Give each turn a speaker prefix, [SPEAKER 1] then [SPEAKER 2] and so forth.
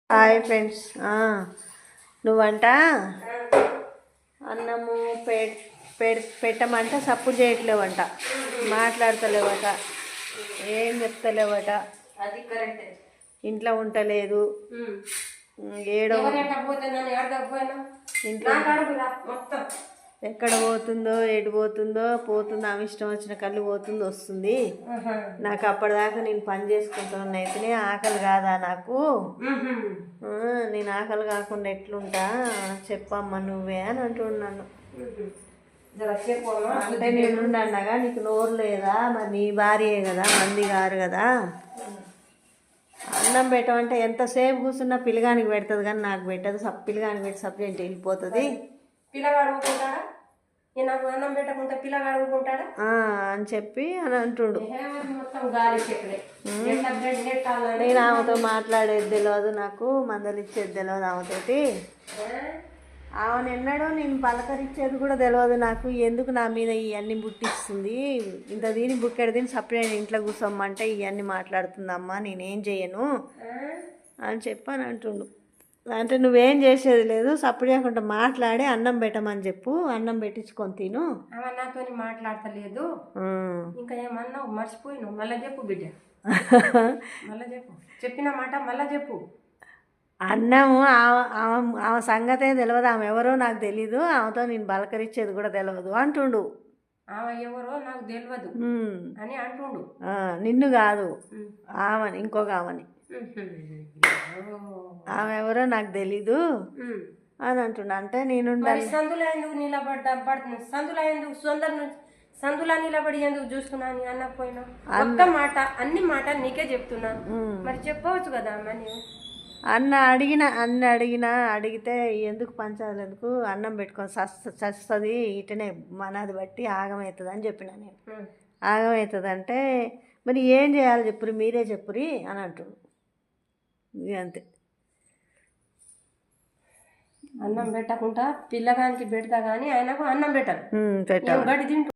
[SPEAKER 1] Hi friends. నువ్వంట అన్నము పెట్టమంటే support చేయట్లేవంట, మాట్లాడతలేవట, ఏం చెప్తలేవట.
[SPEAKER 2] అది కరెక్ట్.
[SPEAKER 1] ఇంట్లో ఉండలేదు, ఏడో ఇంట్లో
[SPEAKER 2] మొత్తం
[SPEAKER 1] ఎక్కడ పోతుందో ఎటు పోతుందో ఆమె ఇష్టం వచ్చిన కళ్ళు పోతుందో వస్తుంది. నాకు అప్పటిదాకా నేను పని చేసుకుంటున్నా అయితేనే ఆకలి కాదా నాకు, నేను ఆకలి కాకుండా ఎట్లుంటా చెప్పమ్మా నువ్వే అని అంటున్నాను. అంటే నేనుండగా నీకు నోరు లేదా, మరి నీ భార్యే కదా, మంది గారు కదా. అన్నం పెట్టమంటే ఎంతసేపు కూర్చున్నా పిల్లగానికి పెడుతుంది కానీ నాకు పెట్టదు. పిల్లగానికి పెట్టి సబ్జెక్ట్ వెళ్ళిపోతుంది.
[SPEAKER 2] పిల్లగాడు ఊరుకుంటాడా? నాకు అన్నం పెట్టకుండా పిల్లగాడు ఊరుకుంటాడా
[SPEAKER 1] అని చెప్పి అని అంటుండు.
[SPEAKER 2] మొత్తం గాలి చెట్లే.
[SPEAKER 1] నేను ఆమెతో మాట్లాడేది తెలియదు, నాకు మందలు ఇచ్చేది తెలియదు ఆమెతోటి. ఆమెను ఎన్నడూ నేను పలకరించేది కూడా తెలియదు నాకు. ఎందుకు నా మీద ఇవన్నీ బుట్టిస్తుంది, ఇంత దీని బుక్కెడు దీన్ని సపరేట్ ఇంట్లో కూర్చోమ్మంటే ఇవన్నీ మాట్లాడుతుందమ్మా, నేనేం చేయను అని చెప్పని అంటుండు. అంటే నువ్వేం చేసేది లేదు, సప్పుడు చేయకుండా మాట్లాడి అన్నం పెట్టమని చెప్పు, అన్నం పెట్టించుకొని తిను.
[SPEAKER 2] నాతో మాట్లాడతలేదు, ఇంకా ఏమన్నా మర్చిపోయినావు, మళ్ళీ చెప్పు బిడ్డ, మళ్ళీ చెప్పు, చెప్పిన మాట మళ్ళీ చెప్పు.
[SPEAKER 1] అన్నము ఆమె సంగతే తెలియదు, ఆమె ఎవరో నాకు తెలీదు, ఆమెతో నేను బలకరించేది కూడా తెలియదు అంటుండు.
[SPEAKER 2] ఆమె ఎవరో నాకు తెలియదు అని అంటుండు.
[SPEAKER 1] నిన్ను కాదు, ఆమెని, ఇంకొక ఆమెని, ఆమె ఎవరో నాకు తెలీదు అని అంటుండ. అంటే నేను
[SPEAKER 2] సందులో ఎందుకు నిలబడ్డా, సందులో ఎందుకు సందులా నిలబడి ఎందుకు చూస్తున్నాను అన్నపోయినా ఒక్క మాట, అన్ని మాట నీకే చెప్తున్నా, మరి చెప్పవచ్చు కదా అమ్మ.
[SPEAKER 1] అన్న అడిగితే ఎందుకు పంచాలి, ఎందుకు అన్నం పెట్టుకొని చస్తుంది, ఇటనే మనది బట్టి ఆగమవుతుంది అని చెప్పిన నేను. ఆగమవుతుంది అంటే మరి ఏం చేయాలి చెప్పురి, మీరే చెప్పురి అని అంటున్నాడు. అంతే.
[SPEAKER 2] అన్నం పెట్టకుండా పిల్లగానికి పెడతా కానీ ఆయనకు అన్నం పెట్టాలి, గడి తింటు.